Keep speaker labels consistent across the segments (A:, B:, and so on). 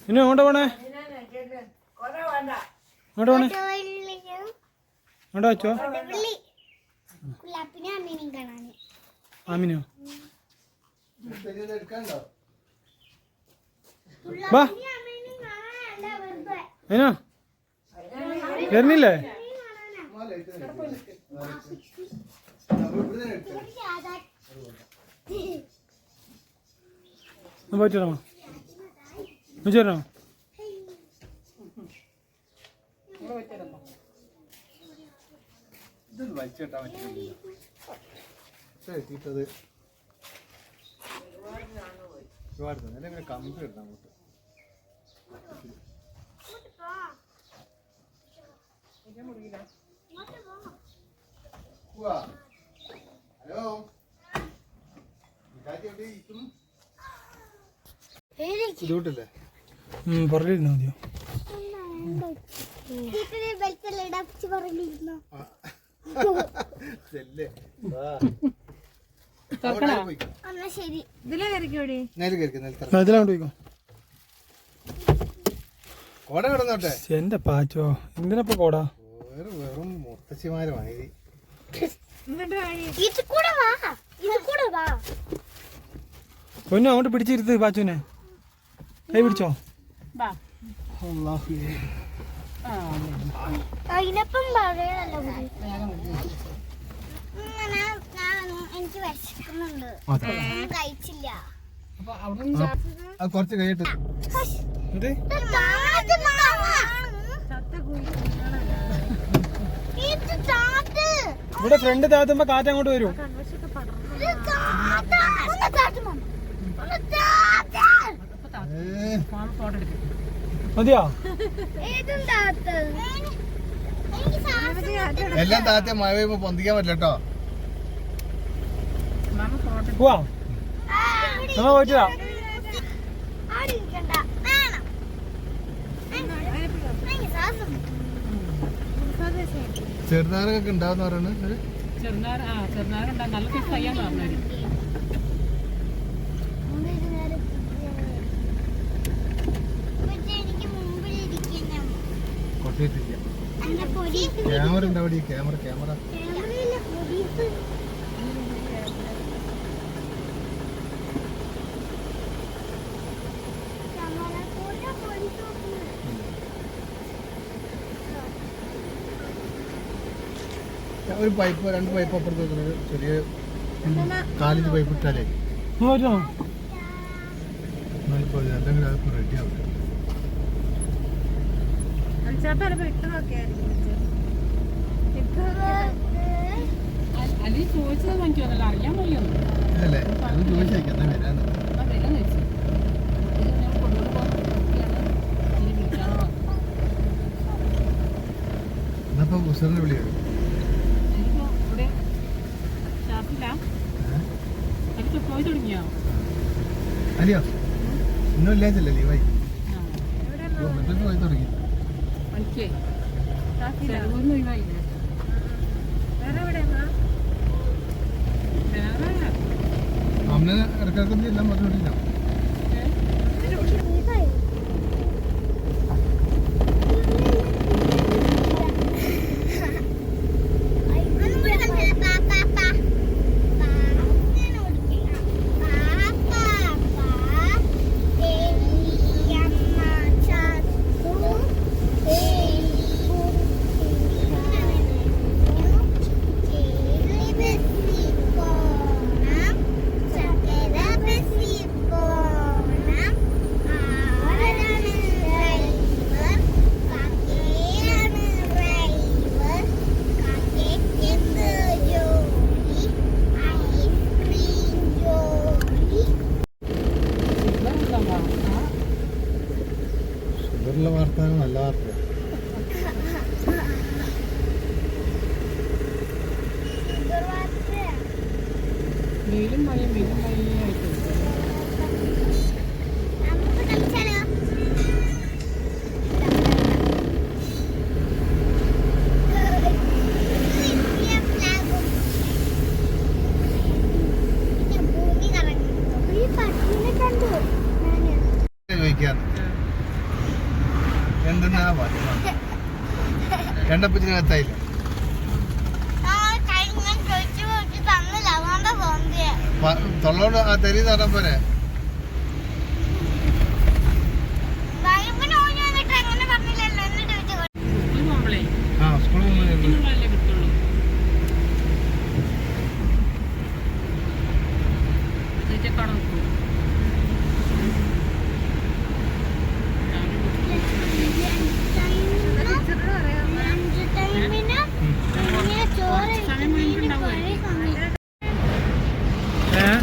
A: ഇനി അങ്ങോട്ട് പോണേ, അങ്ങോട്ട് പോണേ, അങ്ങോട്ട് വെച്ചോ. ആമിനോ വാ, അതിനോ വരുന്നില്ലേ? പോയിട്ട് വരാമോ? വിളിച്ചു വരാമോ?
B: കമ്പി ഇടാം അങ്ങോട്ട്. ഹലോ, ബുദ്ധിമുട്ടില്ലേ?
A: പറഞ്ഞിരുന്നോ മതിയോ?
B: കോട കിടന്നോട്ടെ.
A: എന്റെ പാച്ചോ, എന്തിനപ്പോ കോടാ?
B: വെറും മുത്തശ്ശിമാരുമായി.
A: പൊന്നു അങ്ങോട്ട് പിടിച്ചിരുത്ത് പാച്ചുവിനെ. കൈ പിടിച്ചോ.
B: കുറച്ച് കഴിയിട്ട്
A: ഇവിടെ ഫ്രണ്ട് താത്തുമ്പോ കാറ്റ് അങ്ങോട്ട് വരും. മതിയോ?
B: എല്ലാം താത്ത മഴ പെയ്യുമ്പോ പൊന്തിക്കാൻ പറ്റില്ല കേട്ടോ.
A: പോവാ, നമ്മ പോയിട്ടാ.
B: ചെറുനാരൊക്കെ ഉണ്ടാവുന്ന പറയുന്നത്. ക്യാമറ ഉണ്ട് അവിടെ. ക്യാമറ ഒരു പൈപ്പ്, 2 പൈപ്പ് അപ്പുറത്ത് വെക്കുന്നത്. ചെറിയ കാലിന് പൈപ്പ് ഇട്ടാലേ അല്ലെങ്കിൽ അതൊക്കെ റെഡി ആവില്ല. അല്ലേ, അത് ചോദിച്ചേക്കാം എന്നാ വരാന്ന്. എന്നപ്പോ ഉസറിനെ വിളിയാണ്. അല്ലയോ, ഇന്നും ഇല്ലാച്ചല്ലേ ലീവായി. പോയി തുടങ്ങി. അമ്മ ഇടക്കിടക്കൊന്നും എല്ലാം പറഞ്ഞോണ്ടില്ല. ഷുഗറുള്ള വാർത്തയാണ്, നല്ല വാർത്തയാണ്.
C: വെയിലും മഴയും ആയിട്ട്
B: എന്തെന്നാ പറയുക രണ്ടപ്പത്തിനകത്തായില്ല തൊള്ളോട് ആ തെരി തരാൻ പോരെ ആ സ്കൂളിൽ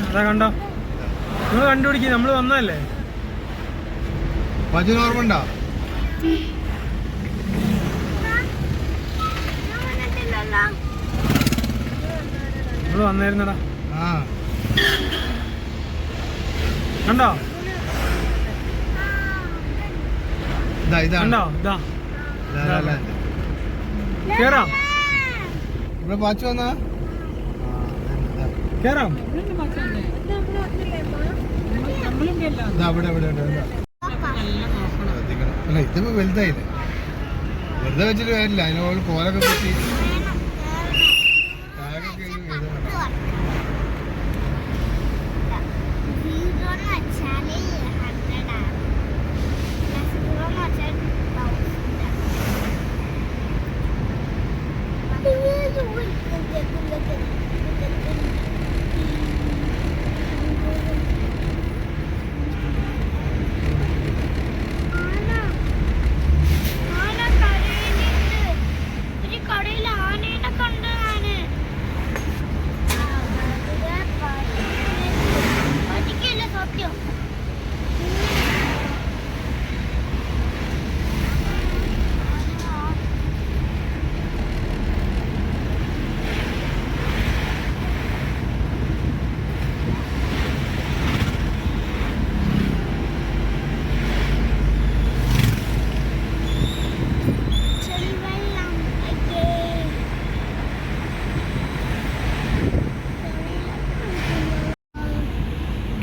A: അതാ കണ്ടോ നിങ്ങൾ കണ്ടുപിടിക്കുക നമ്മള് വന്നതല്ലേ
B: പജുന് ഓർമ്മ ഉണ്ടോ
A: നമ്മള് വന്നായിരുന്നടാ
B: ആ
A: കണ്ടോ
B: ഇതാ
A: കണ്ടോ ഇതാ കേറാം
B: ഇവിടെ പാച്ചു വന്നാ
A: കേറാം
B: അവിടെ അല്ല ഇതിപ്പോ വലുതായില്ലേ വെറുതെ വെച്ചിട്ട് കാര്യമില്ല അതിനോട് കോലൊക്കെ കുത്തി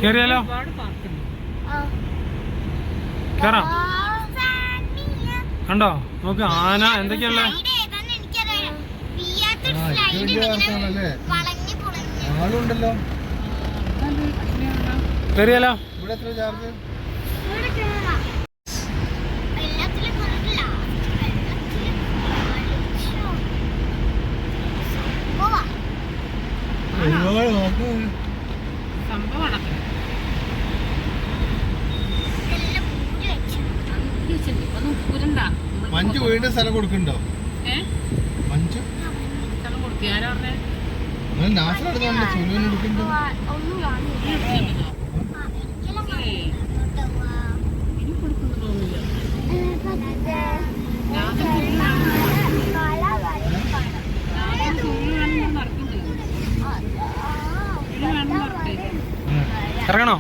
A: കേറിയാലോ കേറാം കണ്ടോ നോക്ക് ആന എന്തൊക്കെയല്ലേ
B: ആളുണ്ടല്ലോ
A: കേറിയാലോ
B: ഇവിടെ എത്ര ചാർജ് മഞ്ജു വീണ്ടും സ്ഥലം കൊടുക്കണ്ടോ മഞ്ജു നാശനടുത്താണല്ലോ സുനുവിന് എടുക്കണ്ടോ
A: ഇറങ്ങണോ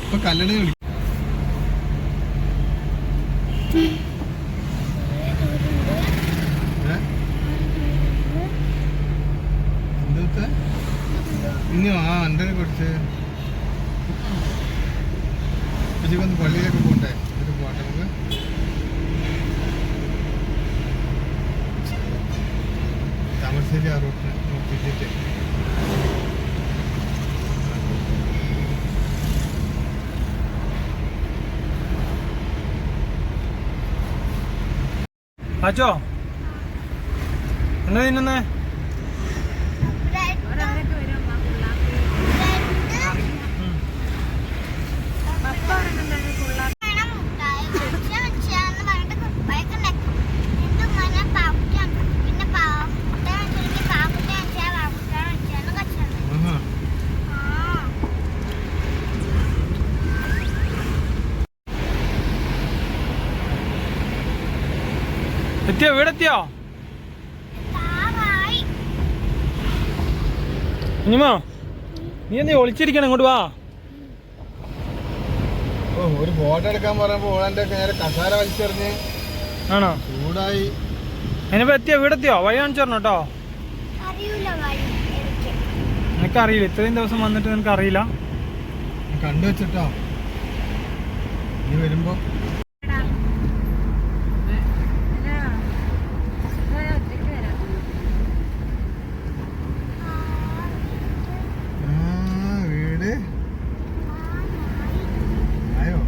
A: ഇപ്പൊ കല്ലട വിളിക്കും എന്താ ഇനിയോ ആ എൻ്റെ കുറച്ച് ഉച്ചക്കൊന്ന് പള്ളിയിലൊക്കെ പോകണ്ടേ എന്നിട്ട് പോകട്ടെ നമുക്ക് താമരശ്ശേരി ആ റൂട്ടിന് നോക്കിയിട്ട് അച്ചോ എന്താ തിന്നുന്നേ എത്തിയോ? വീടെത്തിയോ? കുഞ്ഞുമോ നീ എന്ത് ഒളിച്ചിരിക്കണം? ഇങ്ങോട്ട് വാ.
B: ഓ ഒരു ഫോട്ടോ എടുക്കാൻ പറയുമ്പോ ഓളെന്റെ നേരെ കസാര വലിച്ചെറിഞ്ഞ്
A: ആണോ?
B: ചൂടായി.
A: അതിനിപ്പോ എത്തിയോ? വീടെത്തിയോ? വഴി കാണിച്ചു തരണം കേട്ടോ. നിനക്കറിയില്ല, ഇത്രയും ദിവസം വന്നിട്ട് നിനക്ക് അറിയില്ല.
B: കണ്ടു വെച്ചിട്ടോ നീ വരുമ്പോ. വീട് ആയോ?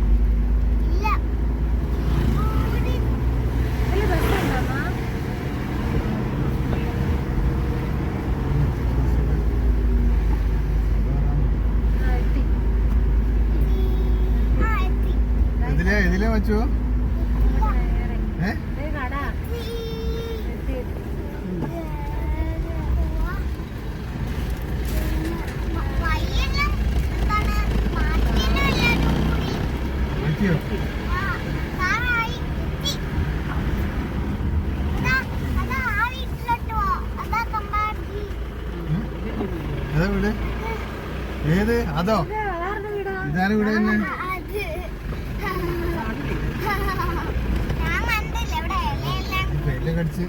B: ഇതിലേ വെച്ചോ? അതാ വീട്? ഏത്? അതോ? ഇതാണ് വീട് തന്നെ. എല്ലാം കടിച്ച്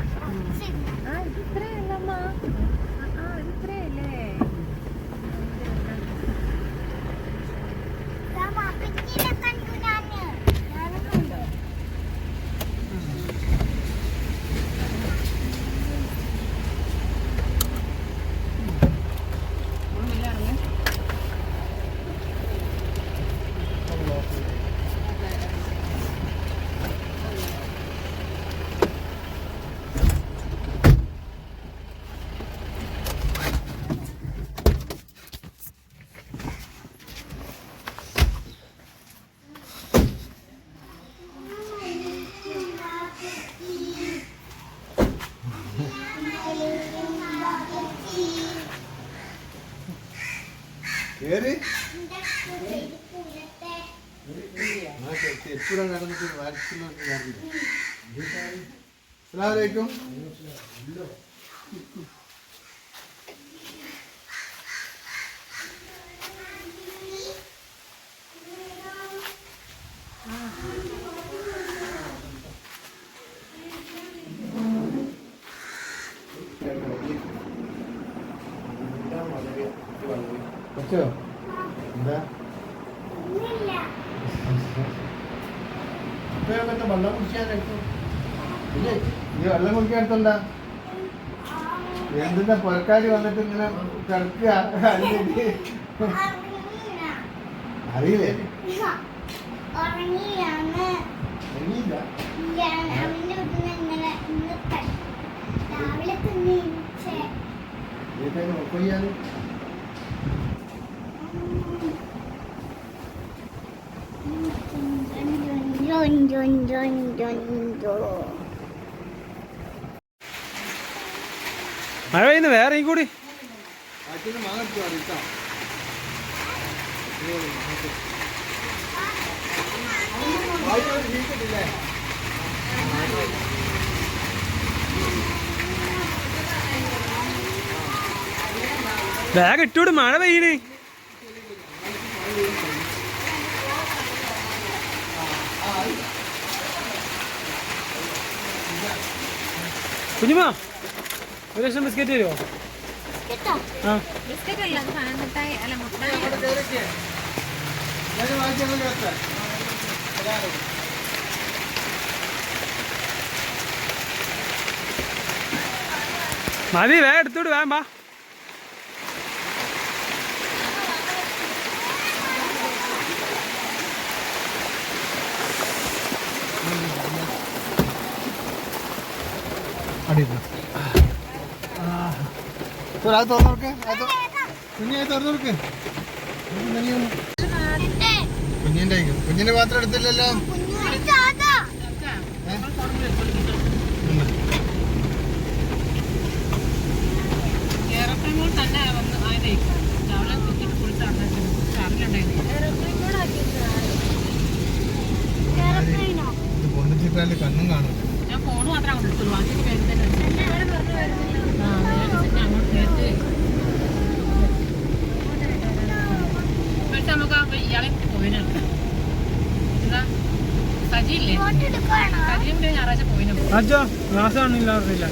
B: എപ്പോഴും നടന്നിട്ട് അസ്സലാമലൈക്കും. എന്താ വെള്ളം കുടിക്കാനെടുത്തു? ഇല്ലേ നീ വെള്ളം കുടിക്കാൻ എടുത്തോണ്ടാ? എന്തിന്റെ പുറക്കാരി വന്നിട്ട് ഇങ്ങനെ കിടക്കുക? അറിയില്ലേ? ഉറങ്ങിയില്ല.
A: മഴ പെയ്യുന്നു. വേറെ കൂടി ബാഗ് ഇട്ടോട്. മഴ പെയ്യണേ. കുഞ്ഞുമാ ഒരു ലക്ഷം ബിസ്ക്കറ്റ് തരുമോ? മതി, വേഗം എടുത്തോട്ട് വേഗം വാ.
B: അത് തുറന്നു നോക്ക്. കുഞ്ഞെ തുറന്നു നോക്ക്. കുഞ്ഞിന്റെ കുഞ്ഞിന്റെ പാത്രം എടുത്തില്ലല്ലോ. പൊന്നിച്ചിട്ടാല് കണ്ണും കാണും.
C: ഞാൻ ഫോൺ മാത്രം അങ്ങോട്ട് എടുത്തുള്ളൂ ബാക്കി പേര് തന്നെ അങ്ങോട്ട് നേരത്തെ പക്ഷെ നമുക്ക് ഇയാളെ പോയിട്ടുണ്ട് എന്താ സജിയില്ലേ സജിയുടെ ഞായറാഴ്ച പോയിട്ടുണ്ട്
A: രാജോ ക്ലാസ് കാണില്ല അറിയില്ല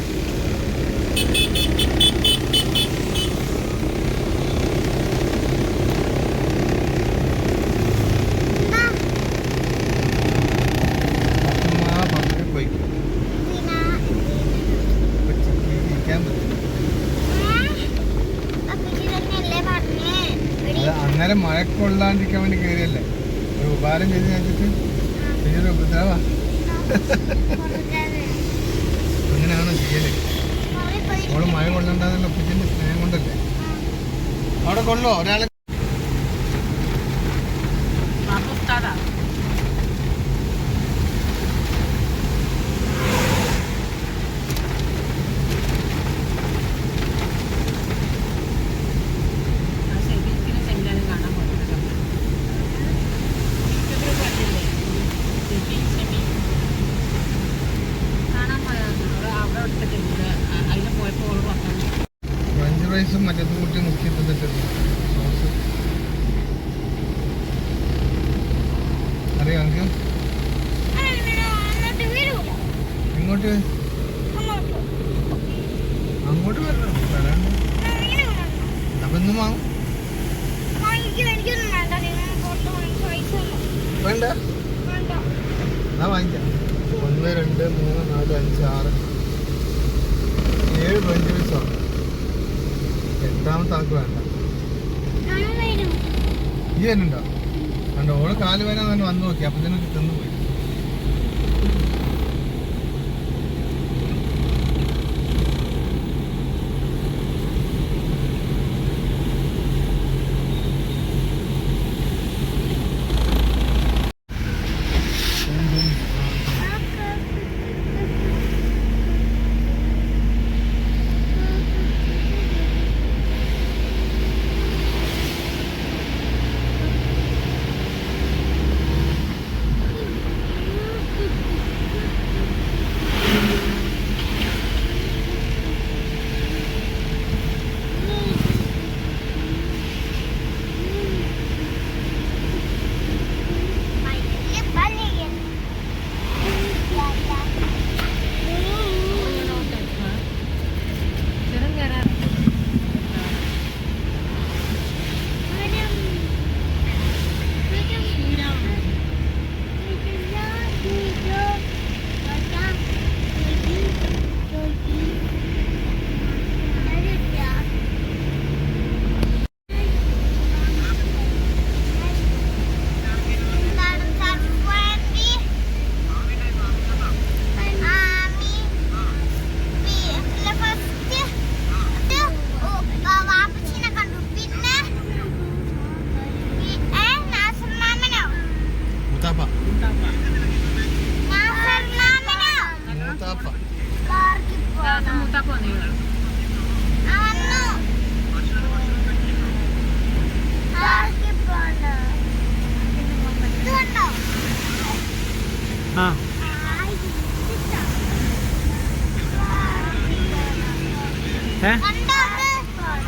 B: അന്നേരം മഴ കൊള്ളാണ്ടിരിക്കാൻ വേണ്ടി കയറിയല്ലേ ഒരു ഉപകാരം ചെയ്ത് വെച്ചിട്ട് പിന്നീട് ഉപദ്രവാ അങ്ങനെയാണോ ചെയ്യല് അവള് മഴ കൊള്ളണ്ടാന്നല്ലോ ഒപ്പിച്ചിന്റെ സ്നേഹം കൊണ്ടല്ലേ അവിടെ കൊള്ളോ ഒരാളെ ഫ്രഞ്ച് ഫ്രൈസും മറ്റേത് കൂട്ടി മുക്കിയിട്ടിട്ടുണ്ട് സോസ് അറിയാം എനിക്ക് ഇങ്ങോട്ട് അങ്ങോട്ട് വരണം വരാണ്ട് അപ്പൊ ഇന്നും വാങ്ങും വേണ്ട എന്നാ വാങ്ങിക്കാം 1 2 3 4 5 6 7 ഫ്രഞ്ച് ഫ്രൈസാണ് എട്ടാമത്തെ ആൾക്ക് വേണ്ട ഈ വരുന്നുണ്ടോ കണ്ടോ ഓള് കാല് വരാൻ തന്നെ വന്നു നോക്കി അപ്പൊ തന്നെ തിന്നു പോയി
A: ആ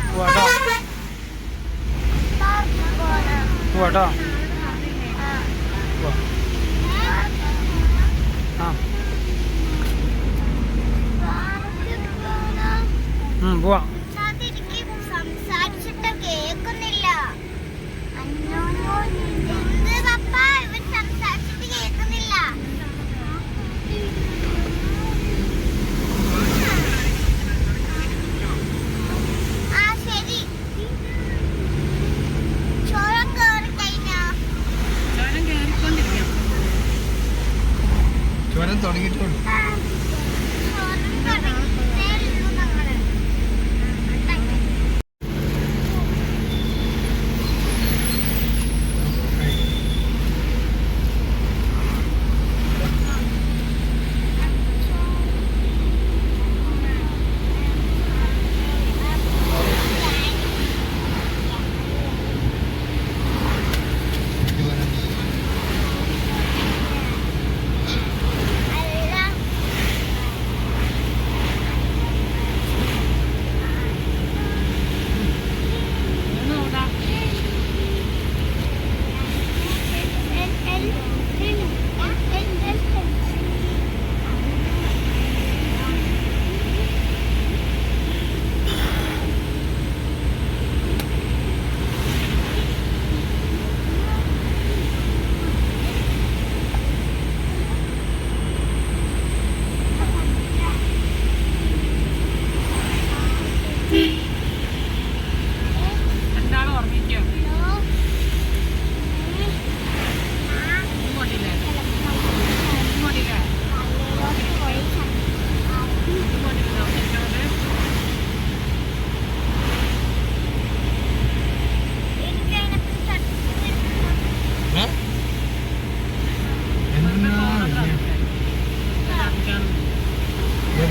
A: പോവാട്ടോ പോവാട്ടോ ആ പോവാ
D: സംസാരിച്ചിട്ട് കേൾക്കുന്നില്ല സംസാരിച്ചിട്ട് കേൾക്കുന്നില്ല ആ ശരി ചോളം കയറി കഴിഞ്ഞാ
B: ചുരം തുടങ്ങിയിട്ടുള്ളൂ
D: ചോളം തുടങ്ങിയിട്ടേ ഉള്ളൂ ഞങ്ങള്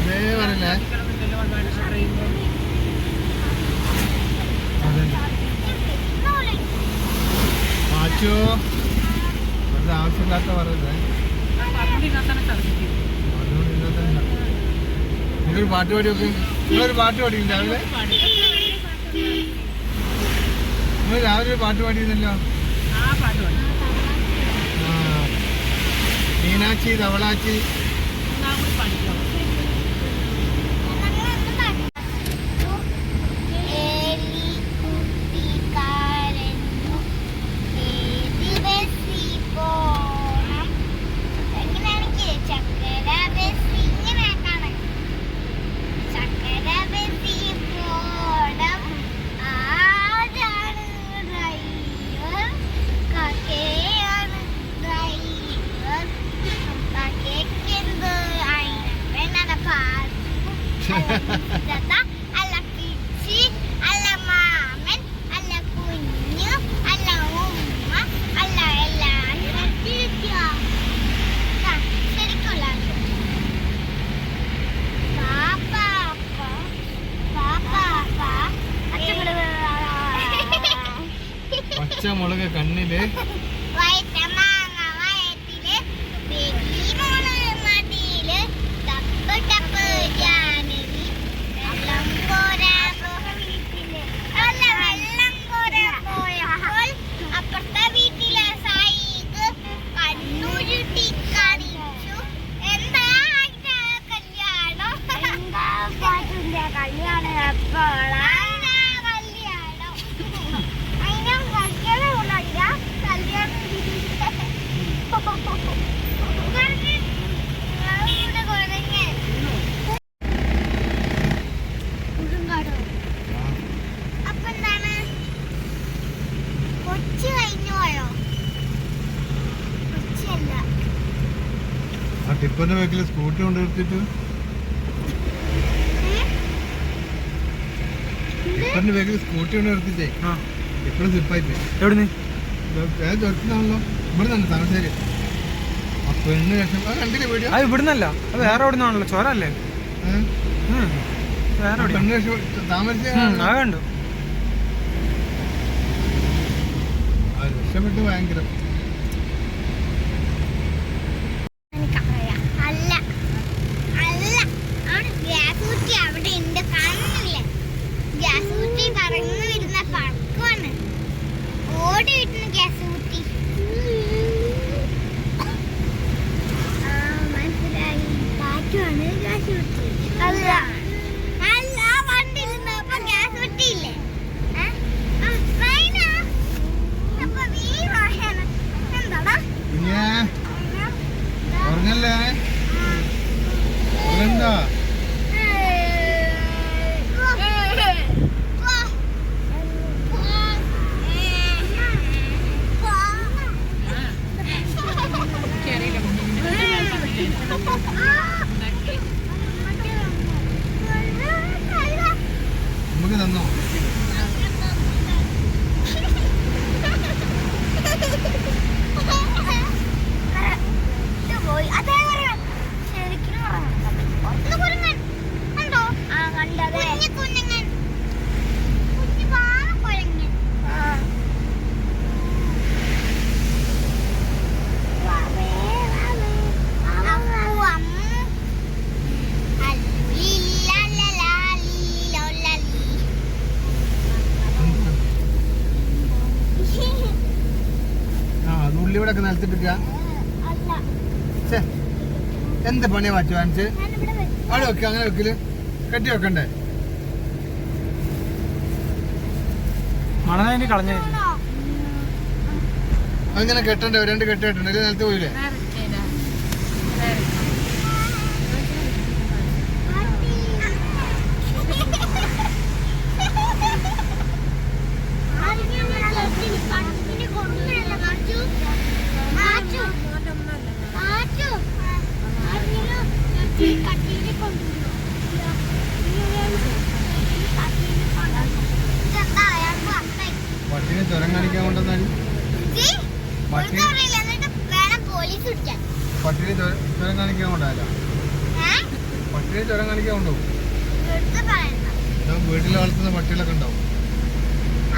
B: അതേ പറയല്ലേ
C: കിടന്നില്ലല്ലോ ഒരുപാട് പറയുമ്പോൾ
B: അതന്നെ മാച്ചോ വെറുതെ ആവശ്യമില്ലാത്ത പറയുന്നത്
C: അതുകൊണ്ട് ഇന്നത്തെ ഛർദ്ദിക്കും.
B: അതുകൊണ്ട് ഇന്നത്തെ നിങ്ങളൊരു പാട്ട് പാടി നോക്ക്. നിങ്ങളൊരു പാട്ട് പാടിയില്ല രാവിലെ? നിങ്ങൾ രാവിലെ ഒരു പാട്ട് പാടിയിരുന്നല്ലോ.
C: ആ പാട്ട് പാടി
B: ആ മീനാച്ചി തവളാച്ചി
C: ഒന്നാം കൂടി പാടിക്കോ.
D: അല്ല കിച്ചി അല്ല മാമൻ അല്ല കുഞ്ഞു അല്ല ഉമ്മ അല്ല എല്ലാരും ശരിക്കുള്ള
B: പച്ചമുളക് കണ്ണില്
D: വയറ്റമാങ്ങ വയറ്റില് വെളിമോള് മടിയില് ടപ്പ് ടപ്പ് ജാനകി വെള്ളം കോരാൻ വീട്ടില് അല്ല വെള്ളം കോരാൻ പോയപ്പോൾ അപ്പുറത്തെ വീട്ടിലെ സായിക്ക് കണ്ണുരുട്ടി കാണിച്ചു. എന്താ കല്യാണം? എന്താ പാട്ടിന്റെ കല്യാണം എപ്പോഴാ കല്യാണം? അതിനും കല്യാണം ഉണ്ടായില്ല. കല്യാണം അപ്പൊ എന്താണ് കൊച്ചു കഴിഞ്ഞു പോയോ? കൊച്ചല്ല
B: ആ ടിപ്പറിന്റെ ബാക്കിൽ സ്കൂട്ടി കൊണ്ട് നിർത്തിയിട്ട് ടിപ്പറിന്റെ ബാക്കിൽ സ്കൂട്ടി കൊണ്ട് നിർത്തിട്ടേ
A: ആ
B: ഇപ്പോഴും സ്ലിപ്പായിട്ട്
A: എവിടുന്ന്
B: തുറക്കുന്നതാണല്ലോ ഇവിടെ തന്നെ താമരശ്ശേരി. ആ പെണ്ണ് രക്ഷ കണ്ടില്ലേ വീഡിയോ?
A: അത് ഇവിടുന്നല്ല, അത് വേറെ എവിടെ നിന്നാണല്ലോ, ചോര അല്ലേ? വേറെ എവിടെയാ?
B: പെണ്ണ് രക്ഷ താമരശ്ശേരി
A: ആ കണ്ടു.
B: രക്ഷപ്പെട്ട് ഭയങ്കരം.
D: എനിക്കറിയാം. അല്ല അല്ല അവിടെ ഗ്യാസ് കുറ്റി അവിടെ ഉണ്ട്, കാണുന്നില്ലേ? ഗ്യാസ് കുറ്റി പറന്നു വരുന്ന പഴക്കമാണ്. ഓടി വിട്ടുന്ന ഗ്യാസ് കുറ്റി. മനസ്സിലായി, കാറ്റുമാണ് ഗ്യാസ് കുറ്റി. അല്ല അല്ല വണ്ടിരുന്നപ്പോ ഗ്യാസ് കുറ്റിയില്ലേ? അപ്പൊ വീണാണ്. എന്താടാ
B: പിന്നെ ഉറങ്ങല്ലേ? ഉറങ്ങണ്ടാ?
C: എനിക്കറിയില്ല
B: നമുക്ക് തന്നോ?
D: പോയി അതേ ശരിക്കും കുരങ്ങൻ കണ്ടോ? ആ കണ്ടത് കുഞ്ഞുങ്ങൻ, കുഞ്ഞു പാവ കുരങ്ങൻ.
B: ആ അത് ഉള്ളിവിടെ ഒക്കെ നിലത്തിട്ടിരിക്ക.
D: അല്ല
B: എന്ത് പണിയാ മാറ്റി വാങ്ങിച്ച്
D: ഞാനിവിടെ വെച്ചു.
B: അവിടെ വെക്ക? അങ്ങനെ വെക്കല് കെട്ടി വെക്കണ്ടേ?
A: മണനേണ്ടി കളഞ്ഞേ.
B: അങ്ങനെ കെട്ടണ്ടേ? രണ്ട് കെട്ട് കെട്ടണ്ടേ? നിലത്ത് പോയില്ലേ? പട്ടിനെ ചുരം കാണിക്കാൻ കൊണ്ടുവന്നാലും പട്ടിനെ ചുരം കാണിക്കാൻ കൊണ്ടായാലോ? പട്ടിയെ ചുരം കാണിക്കാൻ ഉണ്ടാവും.
D: എടുത്ത് പറയണ്ട.
B: വീട്ടിൽ വളർത്തുന്ന പട്ടികളൊക്കെ ഉണ്ടാവും.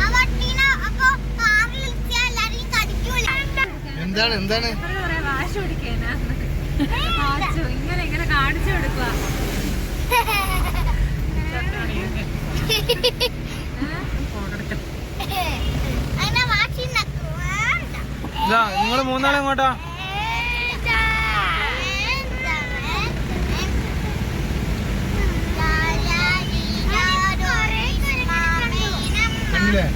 D: ആ പട്ടീനെ അപ്പൊ കാറിൽ ഇരുത്തിയാൽ എല്ലാരെയും കടിക്കൂല.
B: എന്താണ് എന്താണ്
C: വാശി പിടിക്കാനാ ഇങ്ങനെ ഇങ്ങനെ കാണിച്ചു കൊടുക്കുക.
D: അങ്ങനെ വാശി
A: നിങ്ങൾ മൂന്നാളും എങ്ങോട്ടാ?
B: കണ്ടില്ലേ?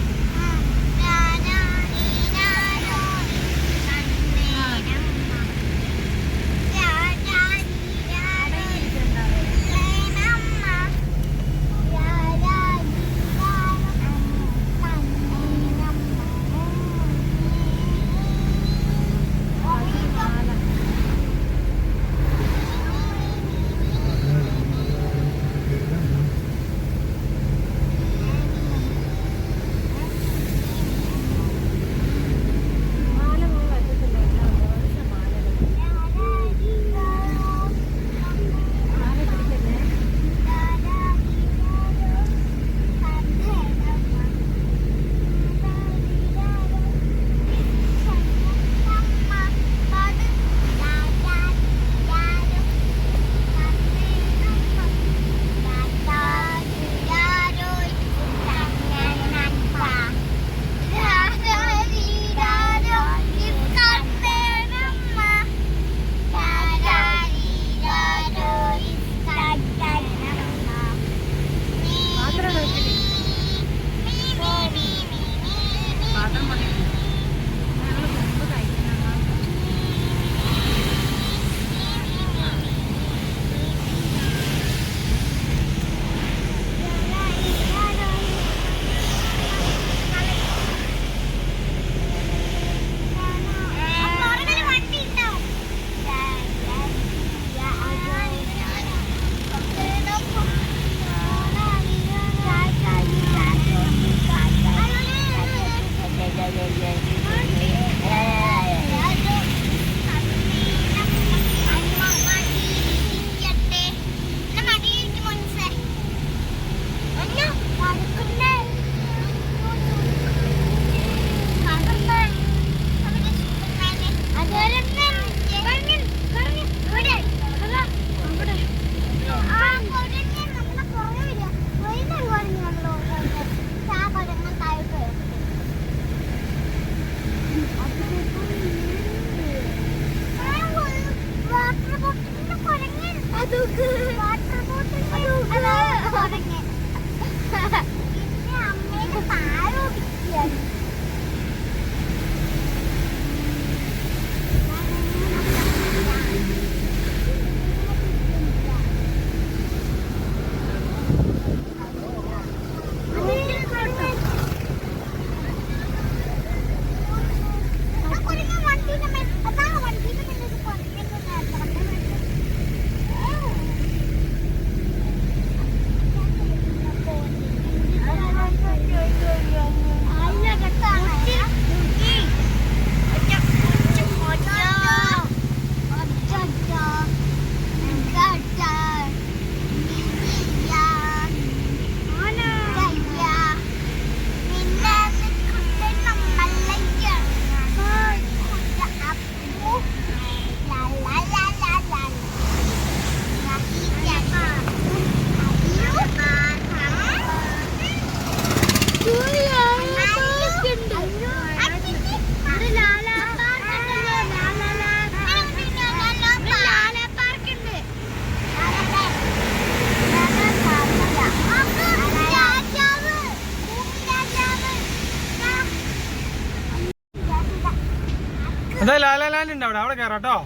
A: എന്താ ലാലാലാൻഡ് ഉണ്ട് അവിടെ കയറാട്ടോ.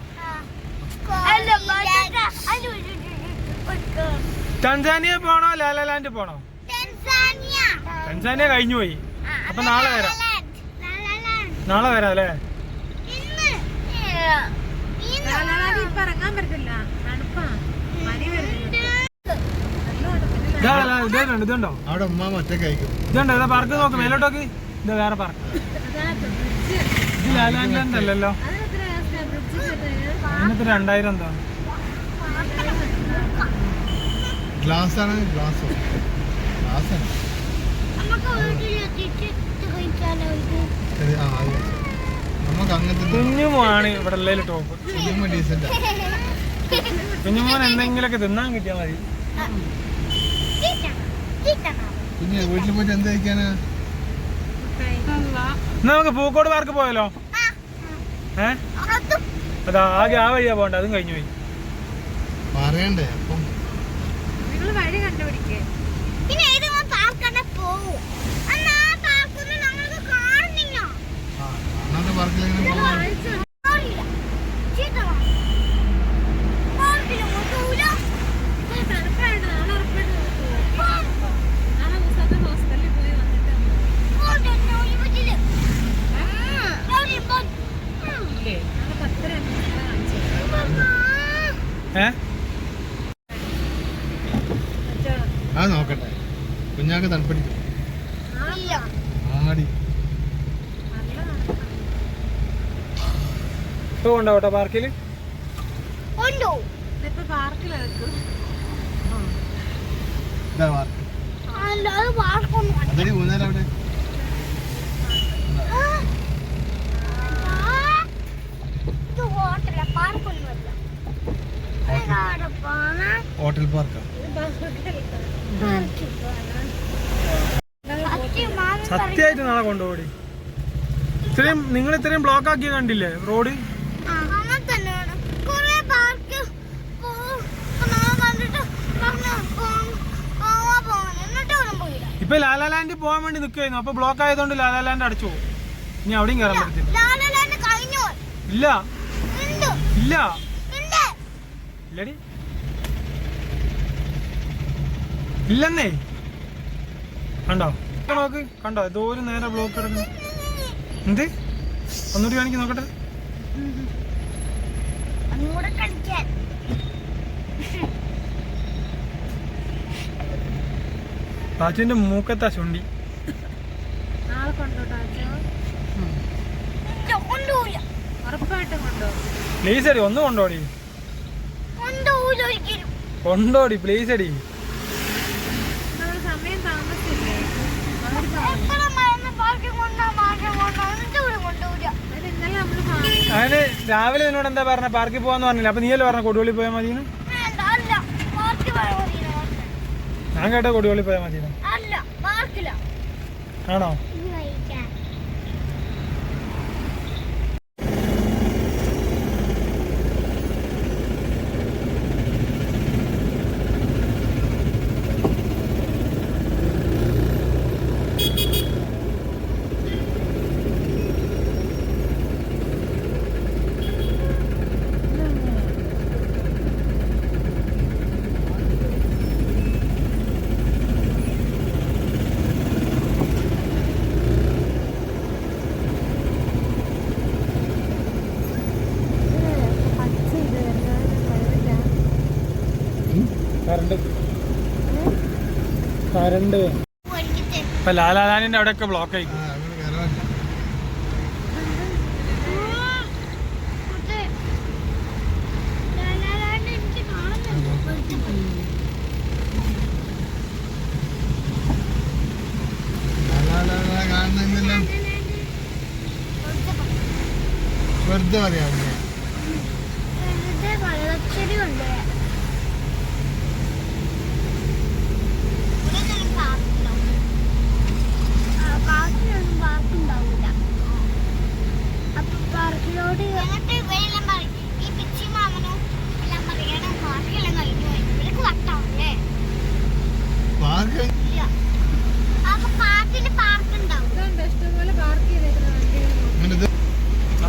A: ടൻസാനിയ പോണോ ലാലാലാൻഡ് പോണോ? ടൻസാനിയ കഴിഞ്ഞു പോയി. അപ്പൊ നാളെ വരാം. നാളെ വരാം അല്ലേ?
C: ഇപ്പൊ ഇറങ്ങാൻ പറ്റില്ല, തണുപ്പാ, പനി വരുന്നുണ്ട്.
A: ഇതുണ്ടോ
B: അവിടെ ഉമ്മ ഒറ്റയ്ക്ക് അയക്കും.
A: ഇതുണ്ടോ? ഇതാ പാർക്ക് നോക്ക്, മേലോട്ടോക്ക്. ഇത് വേറെ പാർക്ക്. ഇത് ലാലാൻഡ് അല്ലല്ലോ. അതിനകത്ത് 2000 എന്താ?
B: ഗ്ലാസ് ആണ്, ഗ്ലാസ് ആണ്.
D: നമുക്ക് വീട്ടിലെത്തിച്ച് കഴിച്ചാലോ ഇത്?
B: ശരി, ആ അത് വെച്ചോ. നമുക്ക് അങ്ങനത്തെ
A: കുഞ്ഞുമോനാണ് ഇവിടെ ഉള്ളതിൽ ടോപ്പ്.
B: കുഞ്ഞുമ്മ ഡീസന്റ്.
A: കുഞ്ഞുമോൻ എന്തെങ്കിലുമൊക്കെ തിന്നാൻ കിട്ടിയാൽ മതി.
B: കുഞ്ഞ് വീട്ടിൽ പോയിട്ട് എന്ത് കഴിക്കാനാ?
A: എന്നാ നമുക്ക് പൂക്കോട് പാർക്ക് പോയാലോ? അതാ ആകെ ആ വഴിയാ പോകണ്ട, അതും കഴിഞ്ഞു പോയി.
B: പറയണ്ടേ അപ്പം.
C: നിങ്ങൾ വഴി കണ്ടുപിടിക്കേ.
D: പിന്നെ ഏത് പാർക്കന്നെ പോവും? അന്നാ പാർക്കൊന്നും നമ്മൾക്ക് കാണുന്നില്ല.
B: ആ അന്നത്തെ പാർക്കിൽ എങ്ങനെ പോകാം?
D: അറിയില്ല. ചീത്തവാ. പാർക്കിലും കൊണ്ടുപോവില്ല.
C: തണുപ്പായിട്ട് നാളെ ഉറപ്പായിട്ട് നാളെ മുസാഫർ ഹോസ്റ്റലിൽ പോയി വന്നിട്ട് ഇല്ലേ നാളെ 10:30 കാണിച്ചു.
B: അത് നോക്കട്ടെ, കുഞ്ഞാക്ക് തണുപ്പടിക്കും. ആടി
A: ഇപ്പൊ കൊണ്ടോട്ടെ പാർക്കില്.
C: ഇതിപ്പോ പാർക്കിലെടുക്കും.
B: ഇതാ പാർക്ക്. അതടി ഊന്നേരം അവിടെ. ഹോട്ടൽ പാർക്കാ.
A: സത്യമായിട്ട് നാളെ കൊണ്ടുപോടി. ഇത്രയും നിങ്ങൾ ഇത്രയും ബ്ലോക്ക് ആക്കി കണ്ടില്ലേ റോഡ്? ഇപ്പൊ ലാലാലാൻഡ് പോകാൻ വേണ്ടി നിൽക്കുന്നു. അപ്പൊ ബ്ലോക്ക് ആയതുകൊണ്ട് ലാലാലാൻഡ് അടച്ചു പോകും. ഇനി അവിടെയും കയറാൻ പറ്റത്തില്ല. ഇല്ല ഇല്ല ഇല്ലടി ഇല്ലെന്നേ. കണ്ടോ നോക്ക്, കണ്ടോ ഏതോ ഒരു നേരെ ബ്ലോക്ക് കിടക്കുന്നു. എന്ത് ഒന്നുകൂടി കാണിക്ക് നോക്കട്ടെ. പാച്ചുവിന്റെ മൂക്കത്താ ചുണ്ടി.
C: നാളെ കൊണ്ടോട്ടോ ഉറപ്പായിട്ടും കൊണ്ടുപോകും.
A: പ്ലീസ് അടി ഒന്ന് കൊണ്ടോടി, കൊണ്ടോടി പ്ലീസ് അടി.
C: നമ്മൾ സമയം താമസിച്ചില്ലേ? അത് ഇന്നലെ നമ്മള്
A: അതിന് രാവിലെ നിന്നോട് എന്താ പറഞ്ഞ പാർക്കിൽ പോവാന്ന് പറഞ്ഞില്ല? അപ്പൊ നീയല്ലേ പറഞ്ഞ കൊടുവള്ളി പോയാൽ മതിന്ന്? ഞാൻ കേട്ടോ കൊടുവള്ളി പോയാൽ മതിന്ന്. ആണോ? കരണ്ട് ഇപ്പൊ ലാലാലാലിന്റെ അവിടെയൊക്കെ ബ്ലോക്ക് ആയിരിക്കും.
B: വെറുതെ പറയാ.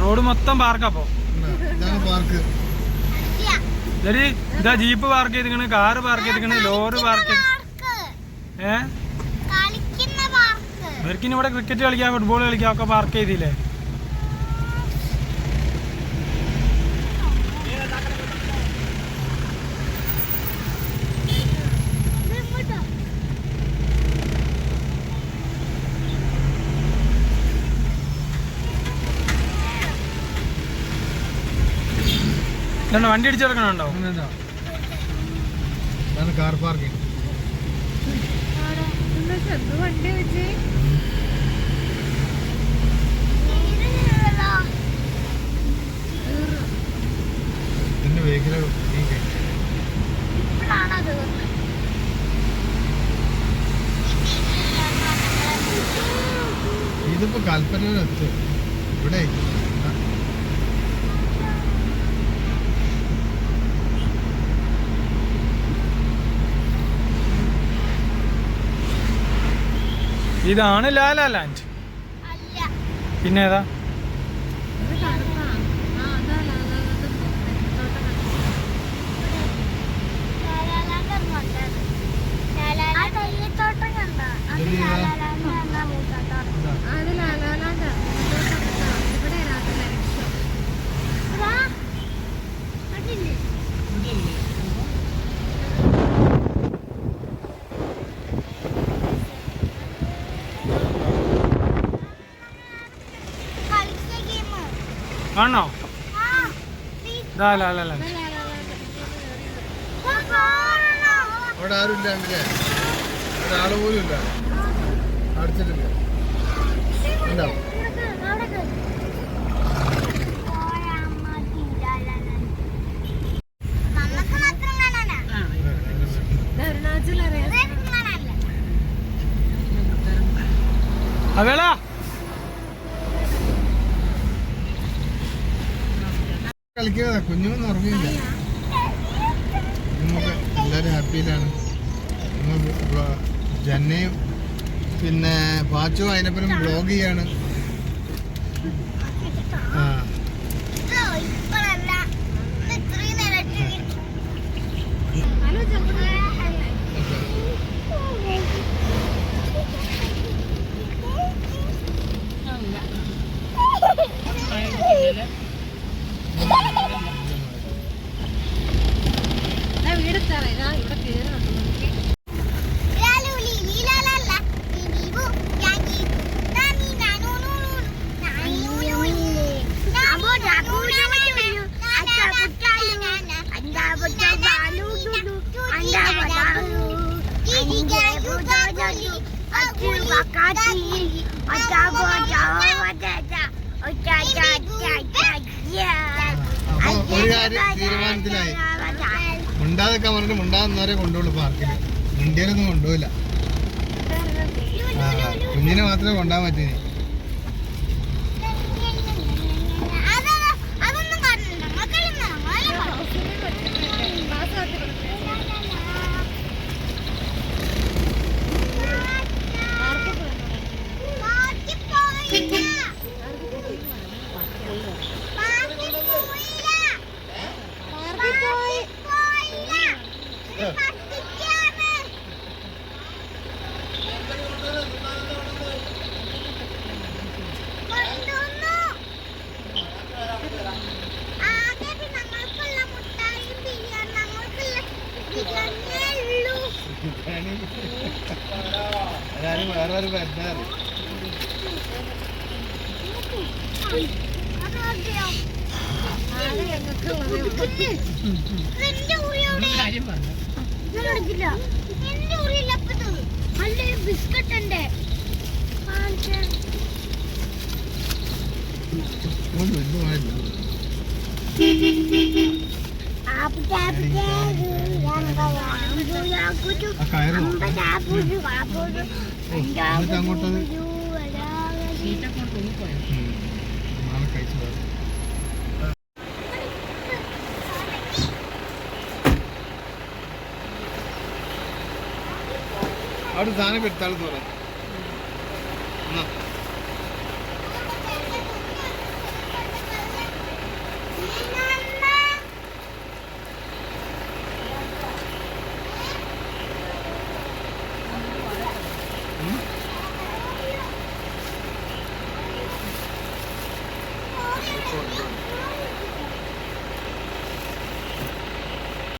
A: റോഡ് മൊത്തം പാർക്കപ്പോ.
B: പാർക്ക്
A: ഇതാ ജീപ്പ് പാർക്ക് ചെയ്തിക്കണ്, കാറ് പാർക്ക് ചെയ്തിക്കണ്, ലോറി പാർക്ക്. ഇവർക്കിന് ഇവിടെ ക്രിക്കറ്റ് കളിക്കാം, ഫുട്ബോൾ കളിക്കാം ഒക്കെ പാർക്ക് ചെയ്തില്ലേ? വണ്ടി അടിച്ചിറക്കണുണ്ടോ?
B: Car parking.
C: എന്ത് വണ്ടി വെച്ച്
B: ഇതിന്റെ വേഗില് ഇതിപ്പോ കൽപ്പനയിലെത്തും ഇവിടെ
A: ഇതാണ് ലാലാ ലാൻഡ്. പിന്നെ ഏതാ? ആണോ? ലാലാ ലാൻഡ്.
B: അവിടെ ആരും ഇല്ലാണ്ടല്ലേ? ഒരാള് പോലും ഇല്ല, അടിച്ചിട്ടില്ല. ഉണ്ടാവും.
A: അവേള
B: കളിക്കുന്നതാ, കുഞ്ഞുമൊന്നും ഉറങ്ങിയില്ല. നമുക്ക് എല്ലാവരും ഹാപ്പിയിലാണ്. ജന്നയും പിന്നെ പാച്ചു അതിനപ്പുറം വ്ളോഗ് ചെയ്യാണ്. ആ
C: വീടെത്താറ ഇവിടെ കേറുന്നുണ്ട്.
B: അപ്പൊ ഒരു കാര്യം തീരുമാനത്തിലായി. മുണ്ടാതൊക്കെ പറഞ്ഞിട്ട് മുണ്ടാകുന്നവരെ കൊണ്ടുപോളൂ പാർക്കിൽ. മുണ്ടിയാലൊന്നും കൊണ്ടുപോയില്ല. കുഞ്ഞിനെ മാത്രമേ കൊണ്ടുപോകാൻ പറ്റീനി. വേറൊരു ബെഡാറ്
D: ബിസ്ക്കറ്റ് ഉണ്ട്.
B: അങ്ങോട്ടത് നാളെ കഴിച്ചു. അവിടെ സാധനം എടുത്താളെന്ന് പറയാം.